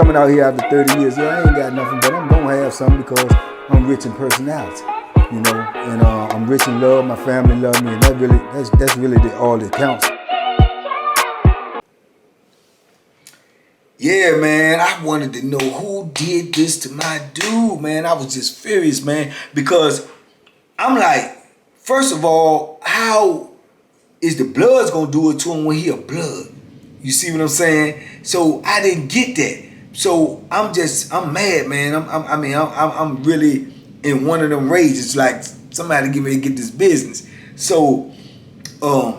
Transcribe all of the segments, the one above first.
coming out here after 30 years, yeah, I ain't got nothing, but I'm gonna have something because I'm rich in personality, you know, and I'm rich in love. My family love me, and that's really all that counts. Yeah, man, I wanted to know who did this to my dude, man. I was just furious, man, because I'm like, first of all, how is the Bloods gonna do it to him when he a Blood? You see what I'm saying? So I didn't get that. So I'm mad, man. I'm really in one of them rages. Like somebody get ready to get this business. So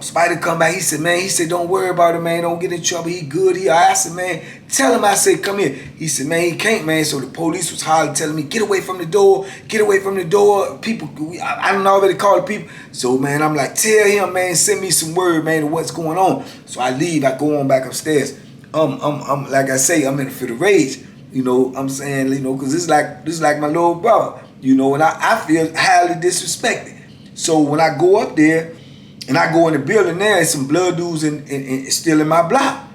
Spider come back. He said, don't worry about it, man. Don't get in trouble. He good. I said, man, tell him. I said, come here. He said, man, he can't, man. So the police was hollering, telling me, get away from the door. Get away from the door. People, I don't already call the people. So, man, I'm like, tell him, man, send me some word, man, of what's going on. So I leave. I go on back upstairs. I'm like I say, I'm in a fit of rage. You know, I'm saying, you know, because this is like my little brother. You know, and I feel highly disrespected. So when I go up there, and I go in the building there, and some Blood dudes still in my block.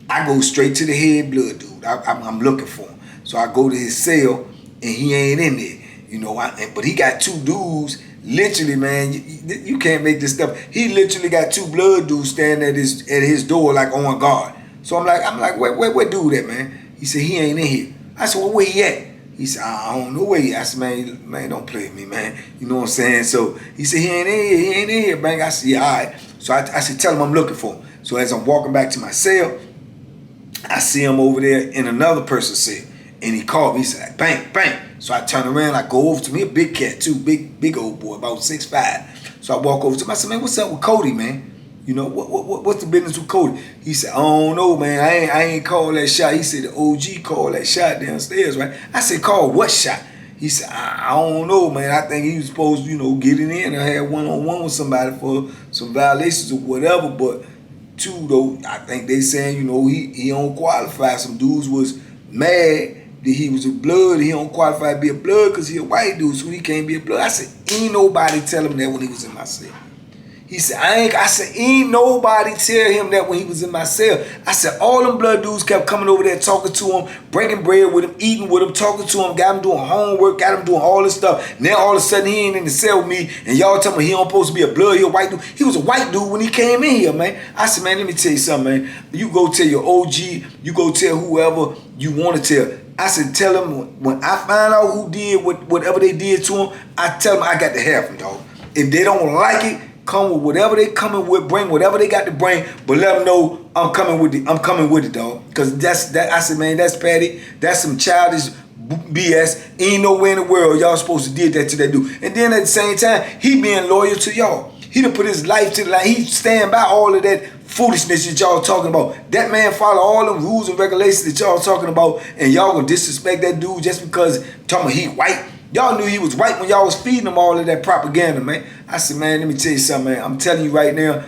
I go straight to the head Blood dude. I'm looking for him. So I go to his cell, and he ain't in there. You know, but he got two dudes. Literally, man, you can't make this stuff. He literally got two Blood dudes standing at his door like on guard. So I'm like, where dude at, man? He said he ain't in here. I said, well, where he at? He said, I don't know where he. I said, man, don't play with me, man. You know what I'm saying? So he said, he ain't in here, bang. I said, yeah, all right. So I said, tell him I'm looking for him. So as I'm walking back to my cell, I see him over there in another person's cell. And he called me. He said, bang, bang. So I turn around. I go over to me, a big cat too, big old boy, about 6'5". So I walk over to him. I said, man, what's up with Cody, man? You know, what's the business with Cody? He said, I don't know, man. I ain't called that shot. He said the OG called that shot downstairs, right? I said, call what shot? He said, I don't know, man. I think he was supposed to, you know, get it in and have one-on-one with somebody for some violations or whatever. But two, though, I think they saying, you know, he don't qualify. Some dudes was mad that he was a Blood. He don't qualify to be a Blood because he a white dude, so he can't be a Blood. I said, ain't nobody tell him that when he was in my cell. He said, I said, ain't nobody tell him that when he was in my cell. I said, all them Blood dudes kept coming over there talking to him, breaking bread with him, eating with him, talking to him, got him doing homework, got him doing all this stuff. Now all of a sudden he ain't in the cell with me, and y'all tell me he don't supposed to be a Blood, he a white dude. He was a white dude when he came in here, man. I said, man, let me tell you something, man. You go tell your OG, you go tell whoever you want to tell. I said, tell them when I find out who did whatever they did to him, I tell them I got to have them, dog. If they don't like it, come with whatever they coming with, bring whatever they got to bring, but let them know I'm coming with it, dog. Cause that. I said, man, that's petty. That's some childish BS. Ain't nowhere in the world y'all supposed to did that to that dude. And then at the same time, he being loyal to y'all. He done put his life to the line. He stand by all of that foolishness that y'all talking about. That man follow all the rules and regulations that y'all talking about, and y'all gonna disrespect that dude just because talking about he white. Y'all knew he was white when y'all was feeding him all of that propaganda, man. I said, man, let me tell you something, man. I'm telling you right now,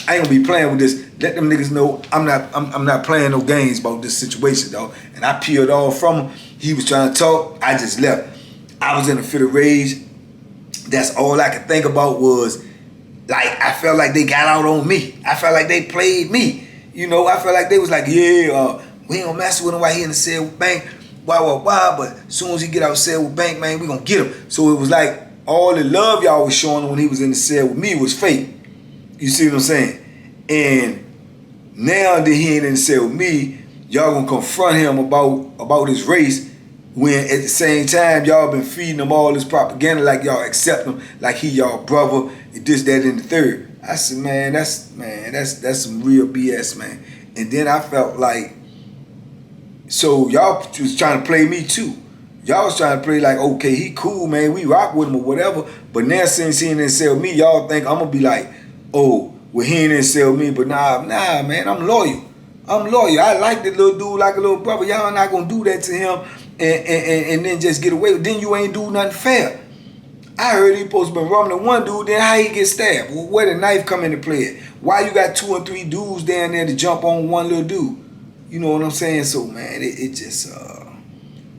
I ain't gonna be playing with this. Let them niggas know I'm not playing no games about this situation, dog. And I peeled off from him. He was trying to talk. I just left. I was in a fit of rage. That's all I could think about was, like, I felt like they got out on me. I felt like they played me. You know, I felt like they was like, yeah, we ain't gonna mess with him while he in the cell with Bank. Why, but as soon as he get out of the cell with Bank, man, we gonna get him. So it was like all the love y'all was showing him when he was in the cell with me was fake. You see what I'm saying? And now that he ain't in the cell with me, y'all gonna confront him about his race when at the same time y'all been feeding him all this propaganda like y'all accept him, like he y'all brother, this, that, and the third. I said, man, that's some real BS, man. And then I felt like, so y'all was trying to play me too. Y'all was trying to play like, okay, he cool, man, we rock with him or whatever. But now since he ain't in cell with me, y'all think I'm gonna be like, oh, well, he ain't in cell with me, but nah, man, I'm loyal. I like the little dude like a little brother. Y'all not gonna do that to him and then just get away with it. Then you ain't do nothing fair. I heard he supposed to be rubbing one dude, then how he get stabbed? Well, where the knife come into play? Why you got 2 or 3 dudes down there to jump on one little dude? You know what I'm saying? So, man, it just,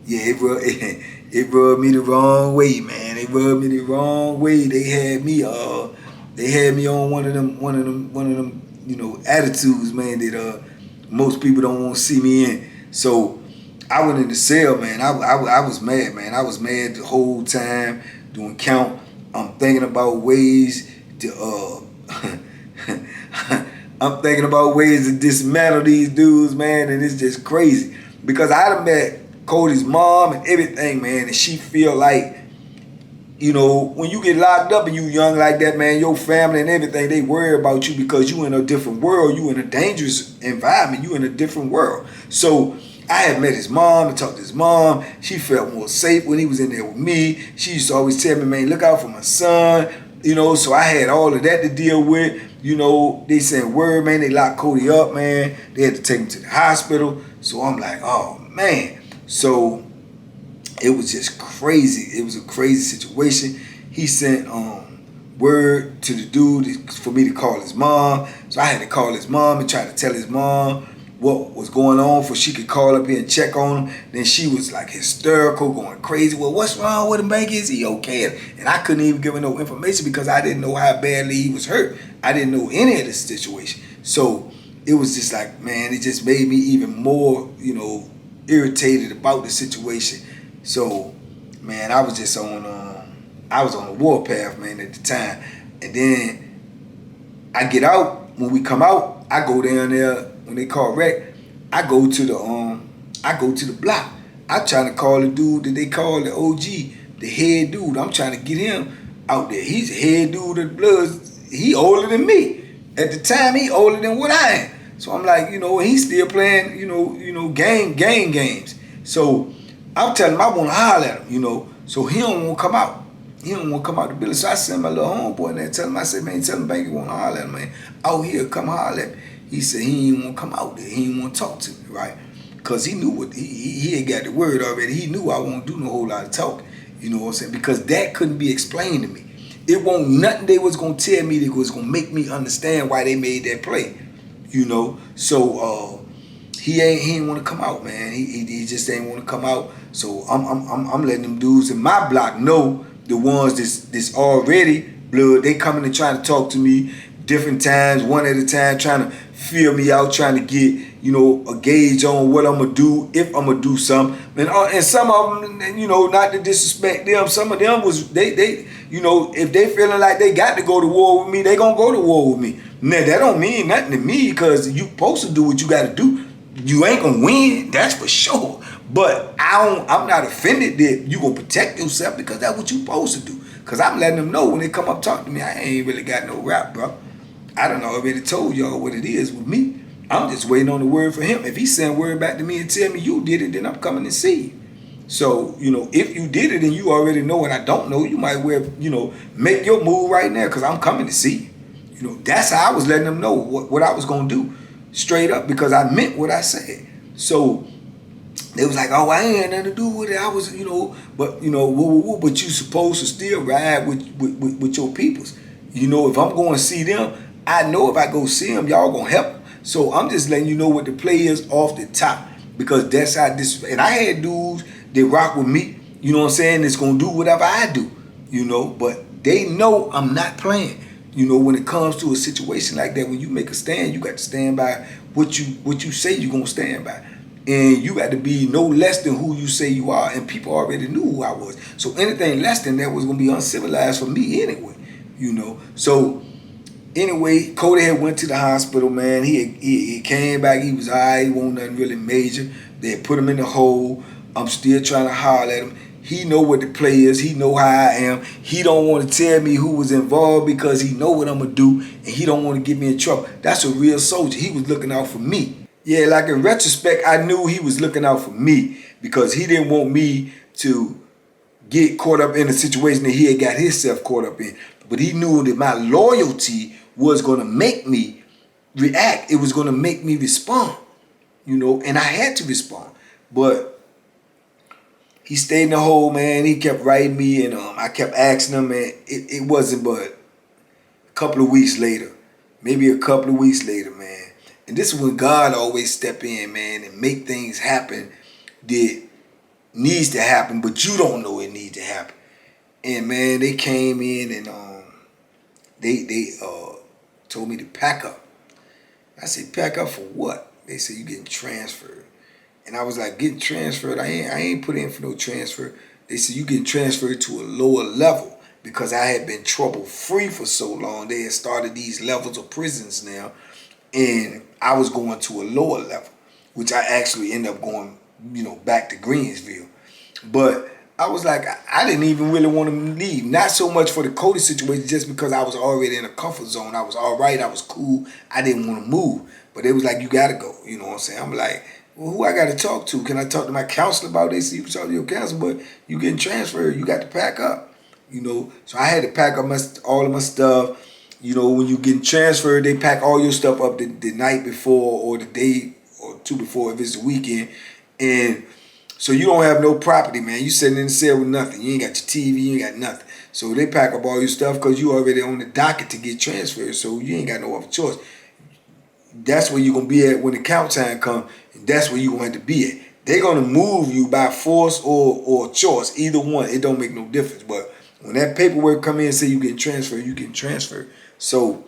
it rubbed me the wrong way, man. It rubbed me the wrong way. They had me on one of them, you know, attitudes, man, that most people don't want to see me in. So I went in the cell, man. I was mad, man. I was mad the whole time doing count. I'm thinking about ways to I'm thinking about ways to dismantle these dudes, man, and it's just crazy. Because I done met Cody's mom and everything, man, and she feel like, you know, when you get locked up and you young like that, man, your family and everything, they worry about you because you in a different world. You in a dangerous environment. You in a different world. So I had met his mom and talked to his mom. She felt more safe when he was in there with me. She used to always tell me, man, look out for my son. You know, so I had all of that to deal with. You know, they said, word, man, they locked Cody up, man. They had to take him to the hospital. So I'm like, oh, man. So it was just crazy. It was a crazy situation. He sent word to the dude for me to call his mom. So I had to call his mom and try to tell his mom what was going on for she could call up here and check on him. Then she was like hysterical, going crazy. Well, what's wrong with him, Banky? Is he okay? And I couldn't even give her no information because I didn't know how badly he was hurt. I didn't know any of the situation. So it was just like, man, it just made me even more, you know, irritated about the situation. So, man, I was just on the warpath, man, at the time. And then I get out. When we come out, I go down there. When they call wreck, I go to the block. I'm trying to call the dude that they call the OG, the head dude. I'm trying to get him out there. He's the head dude of the Bloods. He older than me. At the time, he older than what I am. So I'm like, you know, he's still playing, gang games. So I'm telling him I want to holler at him, you know. So he don't want to come out. He don't want to come out the building. So I send my little homeboy in there and tell him, I said, man, tell him Banky want to holler at him, man. Out here, come holler at me. He said he didn't want to come out there. He didn't want to talk to me, right? Because he knew what, he had got the word already. He knew I won't do no whole lot of talking. You know what I'm saying? Because that couldn't be explained to me. It won't nothing they was going to tell me that was going to make me understand why they made that play. You know? So he ain't want to come out, man. He just ain't want to come out. So I'm letting them dudes in my block know, the ones that's already blood, they coming and trying to talk to me different times, one at a time, trying to feel me out, trying to get, you know, a gauge on what I'm going to do, if I'm going to do something. And some of them, you know, not to disrespect them, some of them was, they you know, if they feeling like they got to go to war with me, they going to go to war with me. Now, that don't mean nothing to me because you supposed to do what you got to do. You ain't going to win, that's for sure. But I'm not offended that you going to protect yourself because that's what you supposed to do. Because I'm letting them know when they come up talk to me, I ain't really got no rap, bro. I done already told y'all what it is with me. I'm just waiting on the word for him. If he send word back to me and tell me you did it, then I'm coming to see you. So, you know, if you did it and you already know and I don't know, you might well, you know, make your move right now because I'm coming to see you. You know, that's how I was letting them know what I was going to do straight up because I meant what I said. So they was like, oh, I ain't had nothing to do with it. I was, you know, but you supposed to still ride with your peoples. You know, if I'm going to see them, I know if I go see them, y'all going to help them. So I'm just letting you know what the play is off the top because that's how this, and I had dudes that rock with me, you know what I'm saying, that's going to do whatever I do, you know, but they know I'm not playing. You know, when it comes to a situation like that, when you make a stand, you got to stand by what you say you're going to stand by. And you got to be no less than who you say you are. And people already knew who I was. So anything less than that was going to be uncivilized for me anyway, you know. So anyway, Cody had went to the hospital, man. He came back. He was all right. He wasn't nothing really major. They had put him in the hole. I'm still trying to holler at him. He know what the play is. He know how I am. He don't want to tell me who was involved because he know what I'm going to do. And he don't want to get me in trouble. That's a real soldier. He was looking out for me. Yeah, like in retrospect, I knew he was looking out for me because he didn't want me to get caught up in a situation that he had got himself caught up in. But he knew that my loyalty was going to make me react. It was going to make me respond, you know, and I had to respond. But he stayed in the hole, man. He kept writing me, and I kept asking him, and it wasn't but a couple of weeks later, maybe a couple of weeks later, man. And this is when God always step in, man, and make things happen that needs to happen, but you don't know it needs to happen. And man, they came in and they told me to pack up. I said, pack up for what? They said, you getting transferred. And I was like, getting transferred? I ain't put in for no transfer. They said, you getting transferred to a lower level because I had been trouble free for so long. They had started these levels of prisons now, and I was going to a lower level, which I actually ended up going, back to Greensville. But I was like, I didn't even really want to leave. Not so much for the Cody situation, just because I was already in a comfort zone. I was all right. I was cool. I didn't want to move. But they was like, you got to go. You know what I'm saying? I'm like, well, who I got to talk to? Can I talk to my counselor about this? You can talk to your counselor, but you getting transferred. You got to pack up. So I had to pack up all of my stuff. When you getting transferred, they pack all your stuff up the night before or the day or two before if it's the weekend. And so you don't have no property, man. You sitting in the cell with nothing. You ain't got your TV, you ain't got nothing. So they pack up all your stuff because you already on the docket to get transferred. So you ain't got no other choice. That's where you're going to be at when the count time comes. And that's where you're going to have to be at. They're going to move you by force or choice. Either one, it don't make no difference. But when that paperwork come in and say you getting transferred, you getting transferred. So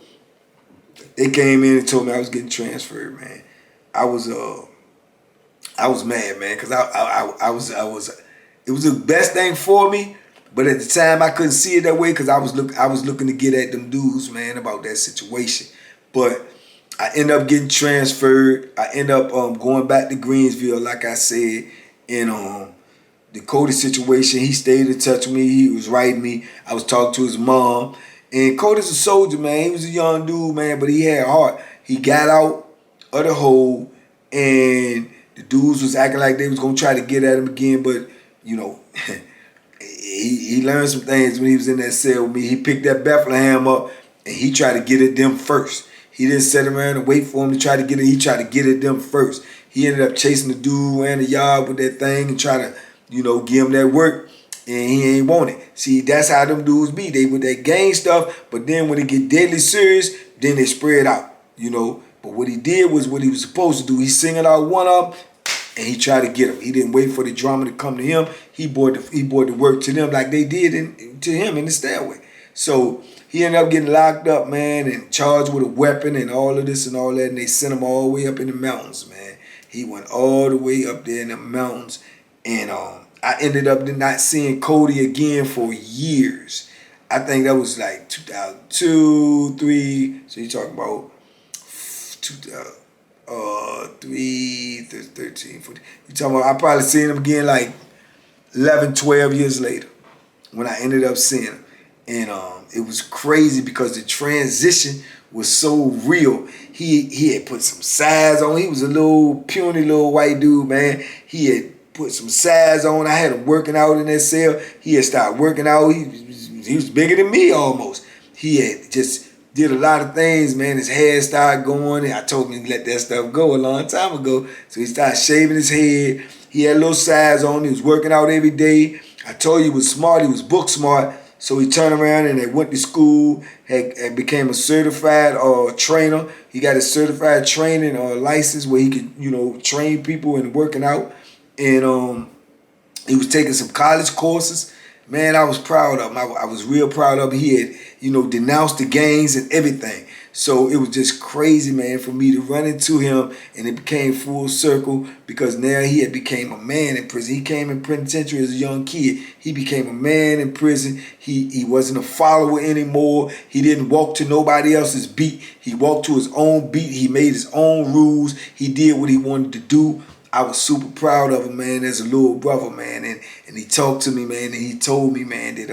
they came in and told me I was getting transferred, man. I was mad, man, because I was it was the best thing for me, but at the time I couldn't see it that way because I was looking to get at them dudes, man, about that situation. But I end up getting transferred. I end up going back to Greensville, like I said, and the Cody situation. He stayed in touch with me. He was writing me. I was talking to his mom, and Cody's a soldier, man. He was a young dude, man, but he had heart. He got out of the hole, and the dudes was acting like they was gonna try to get at him again, but he learned some things when he was in that cell with me. He picked that Bethlehem up and he tried to get at them first. He didn't sit around and wait for him to try to get it. He tried to get at them first. He ended up chasing the dude around the yard with that thing and try to, give him that work, and he ain't want it. See, that's how them dudes be. They with that gang stuff, but then when it get deadly serious, then they spread out, But what he did was what he was supposed to do. He singled out one of them, and he tried to get him. He didn't wait for the drama to come to him. He brought the work to them like they did to him in the stairway. So he ended up getting locked up, man, and charged with a weapon and all of this and all that. And they sent him all the way up in the mountains, man. He went all the way up there in the mountains. And I ended up not seeing Cody again for years. I think that was like 2002, 2003. So you're talking about 3, 13, 14. You talking about I probably seen him again like 11, 12 years later when I ended up seeing him. And it was crazy because the transition was so real. He had put some size on. He was a little puny little white dude, man. He had put some size on. I had him working out in that cell. He had started working out. He was bigger than me almost. He had just did a lot of things, man. His hair started going, and I told him to let that stuff go a long time ago. So he started shaving his head. He had a little size on. He was working out every day. I told you he was smart. He was book smart. So he turned around and they went to school, had became a certified trainer. He got a certified training license where he could, train people and working out. And he was taking some college courses. Man, I was proud of him. I was real proud of him. He had, denounced the gangs and everything. So it was just crazy, man, for me to run into him, and it became full circle because now he had became a man in prison. He came in penitentiary as a young kid. He became a man in prison. He wasn't a follower anymore. He didn't walk to nobody else's beat. He walked to his own beat. He made his own rules. He did what he wanted to do. I was super proud of him, man, as a little brother, man. And he talked to me, man, and he told me, man, that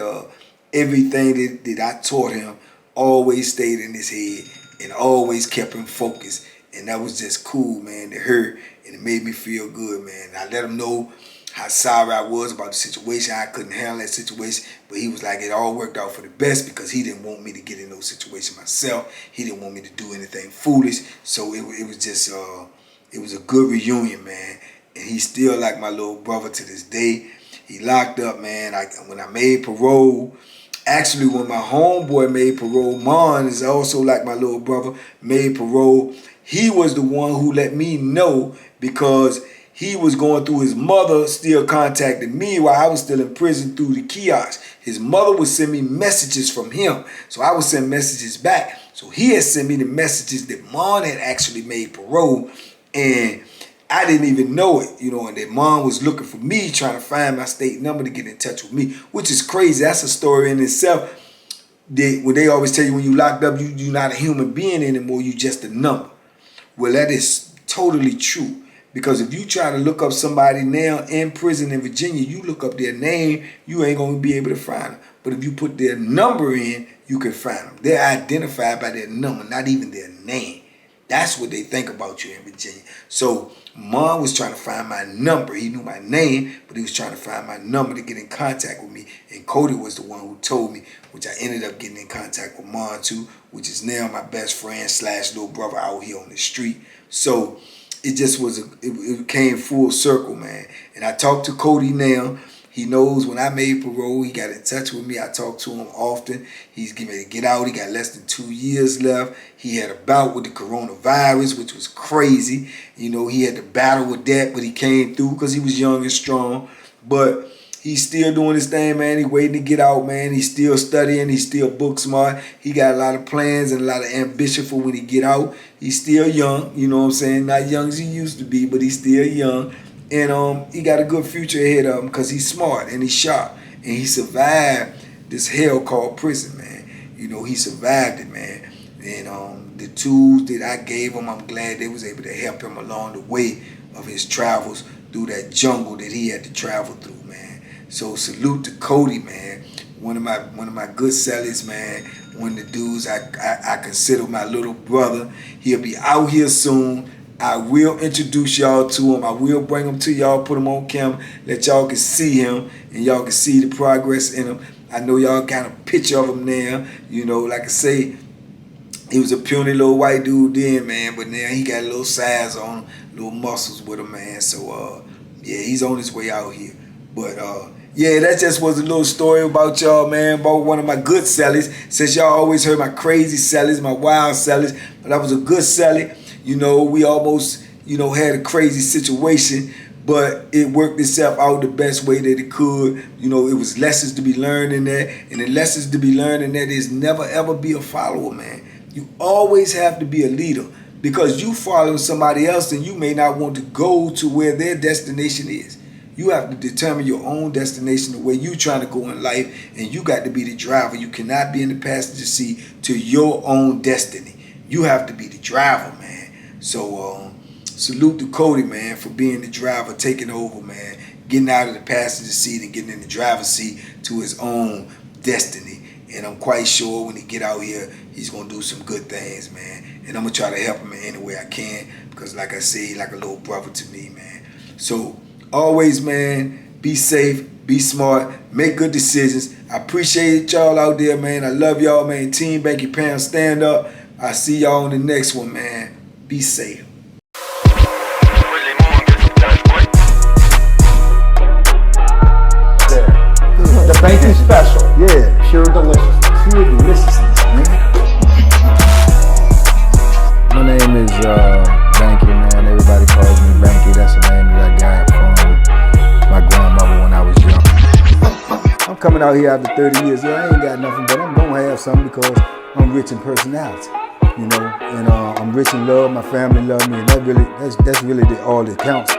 everything that I taught him always stayed in his head and always kept him focused. And that was just cool, man, to hear. And it made me feel good, man. I let him know how sorry I was about the situation. I couldn't handle that situation. But he was like, it all worked out for the best because he didn't want me to get in no situation myself. He didn't want me to do anything foolish. So it was just, it was a good reunion, man. And he's still like my little brother to this day. He locked up, man. When I made parole, actually, when my homeboy made parole, Mon is also like my little brother, made parole. He was the one who let me know because he was going through his mother, still contacted me while I was still in prison through the kiosk. His mother would send me messages from him, so I would send messages back. So he had sent me the messages that Mon had actually made parole, and I didn't even know it, you know, and their mom was looking for me, trying to find my state number to get in touch with me, which is crazy. That's a story in itself. They always tell you when you locked up, you're not a human being anymore, you just a number. Well, that is totally true. Because if you try to look up somebody now in prison in Virginia, you look up their name, you ain't going to be able to find them. But if you put their number in, you can find them. They're identified by their number, not even their name. That's what they think about you in Virginia. So Mom was trying to find my number. He knew my name, but he was trying to find my number to get in contact with me. And Cody was the one who told me, which I ended up getting in contact with Mom too, which is now my best friend / little brother out here on the street. So it just was, it came full circle, man. And I talked to Cody now. He knows when I made parole, he got in touch with me. I talk to him often. He's getting ready to get out. He got less than 2 years left. He had a bout with the coronavirus, which was crazy. You know, he had to battle with that, but he came through because he was young and strong. But he's still doing his thing, man. He's waiting to get out, man. He's still studying. He's still book smart. He got a lot of plans and a lot of ambition for when he get out. He's still young, you know what I'm saying? Not young as he used to be, but he's still young. And he got a good future ahead of him because he's smart and he's sharp. And he survived this hell called prison, man. You know, he survived it, man. And the tools that I gave him, I'm glad they was able to help him along the way of his travels through that jungle that he had to travel through, man. So salute to Cody, man. One of my good sellers, man. One of the dudes I consider my little brother. He'll be out here soon. I will introduce y'all to him. I will bring him to y'all, put him on camera, let y'all can see him and y'all can see the progress in him. I know y'all got a picture of him now. You know, like I say, he was a puny little white dude then, man, but now he got a little size on him, little muscles with him, man. So, yeah, he's on his way out here. But, yeah, that just was a little story about y'all, man, about one of my good sellers. Since y'all always heard my crazy sellers, my wild sellers, but I was a good seller. You know, we almost, you know, had a crazy situation, but it worked itself out the best way that it could. You know, it was lessons to be learned in that. And the lessons to be learned in that is never, ever be a follower, man. You always have to be a leader because you follow somebody else and you may not want to go to where their destination is. You have to determine your own destination, the way you're trying to go in life, and you got to be the driver. You cannot be in the passenger seat to your own destiny. You have to be the driver, man. So salute to Cody, man, for being the driver, taking over, man, getting out of the passenger seat and getting in the driver's seat to his own destiny. And I'm quite sure when he get out here, he's going to do some good things, man. And I'm going to try to help him in any way I can because, like I say, he's like a little brother to me, man. So always, man, be safe, be smart, make good decisions. I appreciate y'all out there, man. I love y'all, man. Team Banky Pound, stand up. I'll see y'all on the next one, man. Be safe. The bacon special. Yeah. Pure deliciousness. Pure deliciousness, man. My name is Banky, man. Everybody calls me Banky. That's the name that I got from my grandmother when I was young. I'm coming out here after 30 years. Yeah, I ain't got nothing, but I'm gonna have something because I'm rich in personality. You know, and I'm rich in love. My family love me, and that's really all that counts.